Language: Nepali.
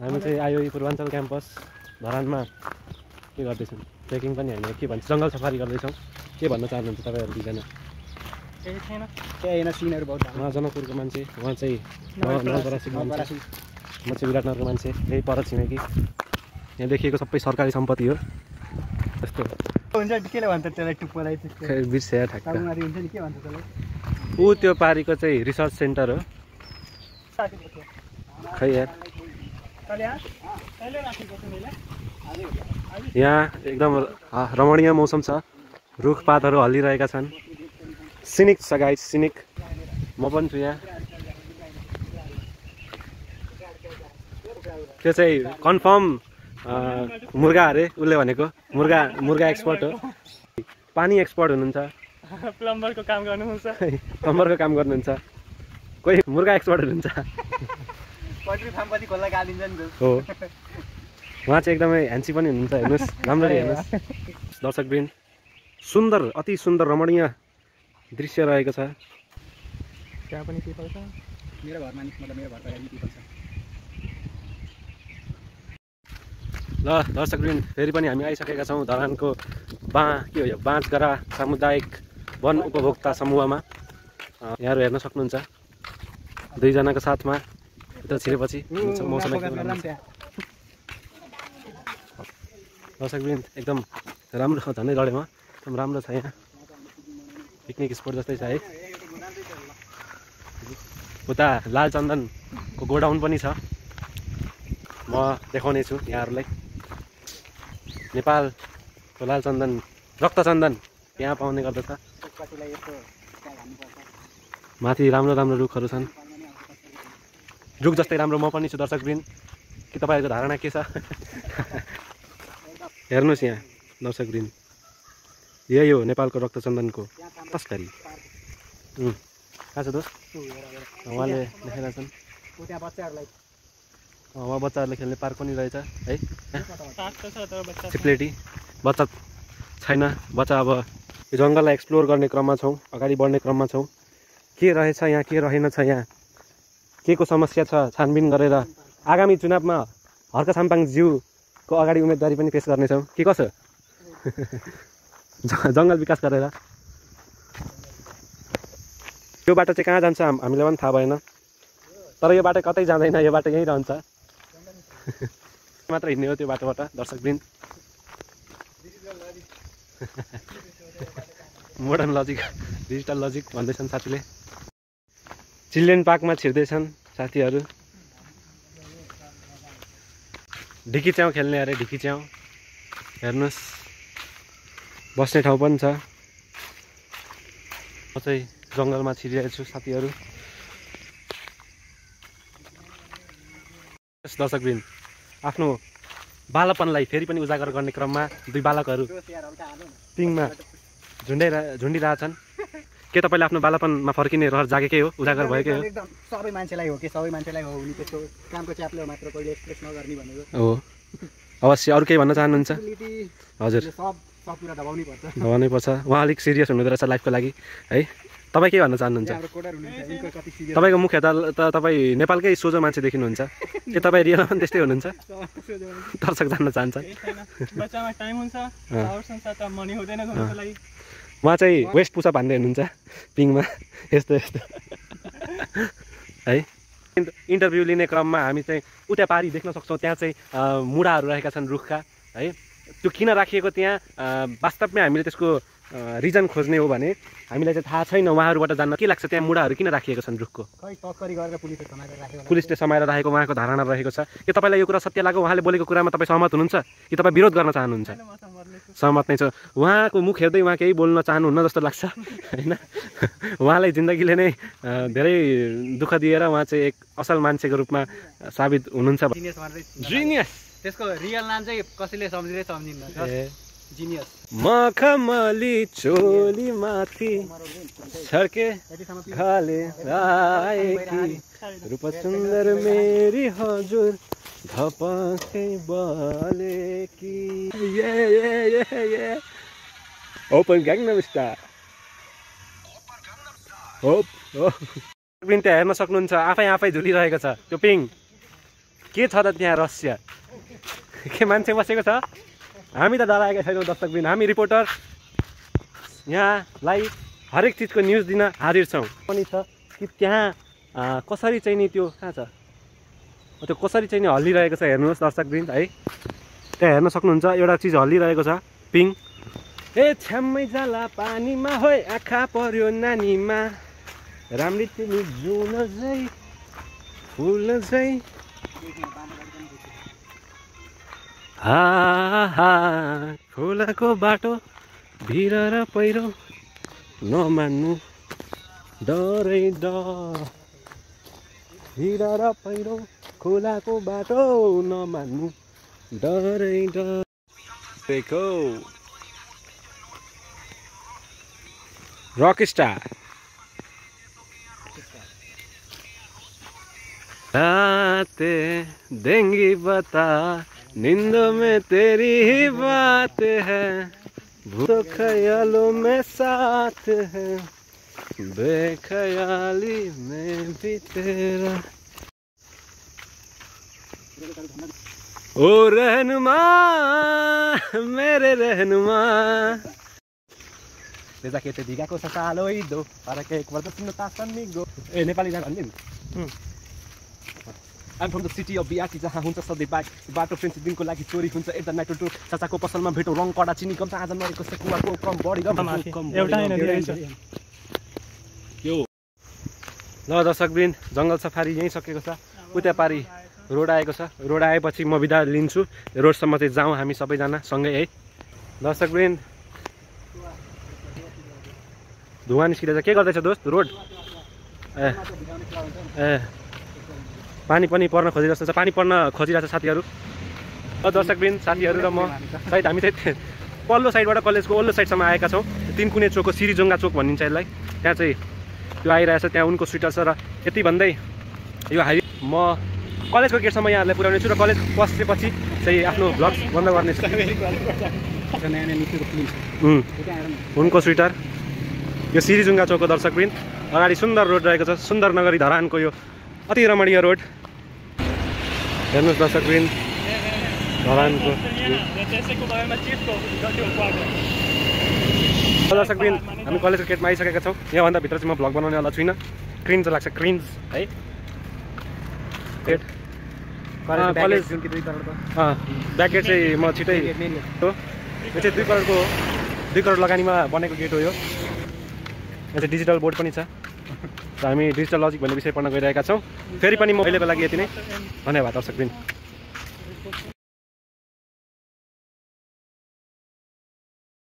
हामी चाहिँ आयो पूर्वाञ्चल क्याम्पस धरानमा के गर्दैछौँ ट्रेकिङ पनि हामी के भन्छ जङ्गल सफारी गर्दैछौँ के भन्न चाहनुहुन्छ तपाईँहरू दुईजना केही छैन सिनहरु बहुत उहाँ जनकपुरको मान्छे उहाँ चाहिँ नवलपरासीको मान्छे म चाहिँ विराटनगरको मान्छे यही पर छिमेकी यहाँ देखिएको सबै सरकारी सम्पत्ति हो त्यस्तो हुन्छ केले भन्छ त्यसलाई टुप्पोलाई त्यस्तो बिर्सेर ठ्याक्क काउमारी हुन्छ नि के भन्छ त्यसलाई ऊ त्यो पारीको चाहिँ रिसर्च सेन्टर हो खै यार यहाँ एकदम रमणीय मौसम छ रुखपातहरू हल्लिरहेका छन् सिनिक छ गाइस सिनिक म पनि छु यहाँ त्यो चाहिँ कन्फर्म मुर्गा अरे उसले भनेको मुर्गा एक्सपर्ट हो पानी एक्सपर्ट हुनुहुन्छ प्लम्बरको काम गर्नुहुन्छ प्लम्बरको काम गर्नुहुन्छ कोही मुर्गा एक्सपर्ट हुनुहुन्छ हो उहाँ चाहिँ एकदमै ह्यान्सी पनि हुनुहुन्छ हेर्नुहोस् राम्ररी हेर्नुहोस् दर्शकवृन्द सुन्दर अति सुन्दर रमणीय दृश्य रहेको छ त्यहाँ पनि पिपल छ मेरो घरमा मतलब मेरो घरको लागि पिपल छ ल दर्शकवृन्द फेरि पनि हामी आइसकेका छौँ धरानको के हो यो बाँचगरा सामुदायिक वन उपभोक्ता समूहमा यहाँहरू हेर्न सक्नुहुन्छ दुईजनाको साथमा यता छिरेपछि मौसम एकदम दर्शकवृन्द एकदम राम्रो झन्डै लडेमा एकदम राम्रो छ यहाँ पिकनिक स्पोट जस्तै छ है उता लाल चन्दनको गोडाउन पनि छ म देखाउने छु यहाँहरूलाई नेपालको लाल चन्दन रक्तचन्दन यहाँ पाउने गर्दछ माथि राम्रो राम्रो रुखहरू छन् रुख जस्तै राम्रो म पनि छु दर्शकवृन्द के तपाईँहरूको धारणा के छ हेर्नुहोस् यहाँ दर्शकवृन्द यही हो नेपालको रक्तचन्दनको तस्करी कहाँ छ दोस्त उहाँले लेखेका छन् उहाँ बच्चाहरूले खेल्ने पार्क पनि रहेछ है चिप्लेटी बच्चा छैन बच्चा अब यो जङ्गललाई एक्सप्लोर गर्ने क्रममा छौँ अगाडि बढ्ने क्रममा छौँ के रहेछ यहाँ के रहेनछ यहाँ के को समस्या छ छानबिन गरेर आगामी चुनावमा हर्क साम्पाङज्यूको अगाडि उम्मेदवारी पनि पेश गर्नेछौँ के कसो जङ्गल विकास गरेर यो बाटो चाहिँ कहाँ जान्छ हामीलाई पनि थाहा भएन तर यो बाटो कतै जाँदैन यो बाटो यहीँ रहन्छ मात्र हिँड्ने हो त्यो बाटोबाट दर्शकवृन्द मोडर्न लजिक डिजिटल लजिक भन्दैछन् साथीले चिल्ड्रेन पार्कमा छिर्दैछन् साथीहरू ढिकी च्याउ खेल्ने अरे ढिकी च्याउ हेर्नुहोस् बस्ने ठाउँ पनि छ म चाहिँ जङ्गलमा छिरिरहेको छु साथीहरू दर्शकवृन्द आफ्नो बालपनलाई फेरि पनि उजागर गर्ने क्रममा दुई बालकहरू पिङमा झुन्डिरहेछन् के तपाईँले आफ्नो बालपनमा फर्किने रहर जागेकै हो उजागर भएकै हो एकदम सबै मान्छेलाई हो सबै मान्छेलाई हो उनी त्यस्तो कामको च्यापले मात्र कहिले एक्सप्रेस नगर्ने भनेको हो अवश्य अरू केही भन्न चाहनुहुन्छ हजुर सब कुरा दबाउनै पर्छ दबाउनै पर्छ उहाँ अलिक सिरियस हुनुहुँदो रहेछ लाइफको लागि है तपाईँ के भन्न चाहनुहुन्छ तपाईँको मुख्य त तपाईँ नेपालकै सोझो मान्छे देखिनुहुन्छ के तपाईँ रियलमा पनि त्यस्तै हुनुहुन्छ दर्शक जान्न चाहन्छ उहाँ चाहिँ वेस्ट पुसअप हान्दै हुनुहुन्छ पिङमा यस्तो यस्तो है इन्टरभ्यू लिने क्रममा हामी चाहिँ उता पारी देख्न सक्छौँ त्यहाँ चाहिँ मुढाहरू रहेका छन् रुखका है त्यो किन राखिएको त्यहाँ वास्तवमै हामीले त्यसको रिजन खोज्ने हो भने हामीलाई चाहिँ थाहा छैन उहाँहरूबाट जान्न के लाग्छ त्यहाँ मुढाहरू किन राखिएका छन् रुखको पुलिसले समाएर राखेको उहाँको धारणा रहेको छ के तपाईँलाई यो कुरा सत्य लाग्यो उहाँले बोलेको कुरामा तपाईँ सहमत हुनुहुन्छ कि तपाईँ विरोध गर्न चाहनुहुन्छ सहमत नै छ उहाँको मुख हेर्दै उहाँ केही बोल्न चाहनुहुन्न जस्तो लाग्छ होइन उहाँलाई जिन्दगीले नै धेरै दुःख दिएर उहाँ चाहिँ एक असल मान्छेको रूपमा साबित हुनुहुन्छ जिनियस त्यसको रियल नाम चाहिँ कसैले सम्झिँदै सम्झिन्न जिनियस मखमली चोली माथि छर्के खाले आएकी रूप सुन्दर मेरी हजुर धपकै बलेकी ये ओपन गाङ्गनम स्टाइल होप हो त्यहाँ हेर्न सक्नुहुन्छ आफै झुलिरहेको छ त्यो पिङ के छ त त्यहाँ रहस्य के मान्छे बसेको छ हामी त डराएका छैनौँ दर्शकबिन हामी रिपोर्टर यहाँ लाइभ हरेक चिजको न्युज दिन हाजिर छौँ पनि छ कि त्यहाँ कसरी चाहिँ नि त्यो कहाँ छ त्यो कसरी चाहिँ नि हल्लिरहेको छ हेर्नुहोस् दर्शकबिन है त्यहाँ हेर्न सक्नुहुन्छ एउटा चिज हल्लिरहेको छ पिङ ए छ्याम्मै जाला पानीमा होइ आँखा पर्यो नानीमा राम्री तिमी जुन चाहिँ फुल चाहिँ हा खोलाको बाटो भिर र पहिरो नमान्नु डरै डर भिर र पहिरो खोलाको बाटो नमान्नु डरै डर रॉकस्टार रातें देंगी बता नींद में तेरी ही बात है भूत ख्यालों में साथ है बेख्याली में भी तेरा ओ रहनुमा मेरे रहनुमा Desa kita tiga ko sa salo ido para kay kwarta sinutasan migo. Nepali na din. I'm from the city of Biati जहाँ हुन्छ सधैँ बाटो फ्रेन्च दिनको लागि चोरी हुन्छ यता नाइटो टु चाचाको पसलमा भेटो रङ कडा चिनी कम आज नरेको सेकुवाको कम बढी कम एउटा हैन धेरै छ यो ल दर्शकबिन जंगल सफारी यही सकेको छ उता पारी रोड आएको छ रोड आएपछि म बिदा लिन्छु रोडसम्म चाहिँ जाउँ हामी सबैजना सँगै है दर्शकबिन धुवा निस्किरहेछ के गर्दैछ दोस्त रोड पानी पनि पर्न खोजिरहेको छ पानी पर्न खोजिरहेको छ साथीहरू दर्शकबिन साथीहरू र म सायद हामी चाहिँ पल्लो साइडबाट कलेजको ओल्लो साइडसम्म आएका छौँ तिनकुने चोकको सिरिजोङ्गा चोक भनिन्छ यसलाई त्यहाँ चाहिँ त्यो आइरहेछ त्यहाँ उनको स्विटर छ र यति भन्दै यो हाइवे म कलेजको गेटसम्म यहाँहरूलाई पुर्याउने छु र कलेज पसेपछि चाहिँ आफ्नो भ्लग्स बन्द गर्नेछु उनको स्विटर यो सिरिजोङ्गा चोकको दर्शकबिन अगाडि सुन्दर रोड रहेको छ सुन्दर नगरी धरानको यो अति रमणीय रोड हेर्नुहोस् दर्शकबिन धरानको दर्शकबिन हामी कलेजको गेटमा आइसकेका छौँ यहाँभन्दा भित्र चाहिँ म भ्लग बनाउनेवाला छुइनँ क्रिन्ज लाग्छ क्रिन्ज है कलेज ब्याक गेट चाहिँ म छिटै हो यो चाहिँ 2 करोड लगानीमा बनेको गेट हो यो यहाँ चाहिँ डिजिटल बोर्ड पनि छ र हामी डिजिटल लजिक भन्ने विषय पढ्न गइरहेका छौँ फेरि पनि म अहिलेको लागि यति नै धन्यवाद दर्शकबिन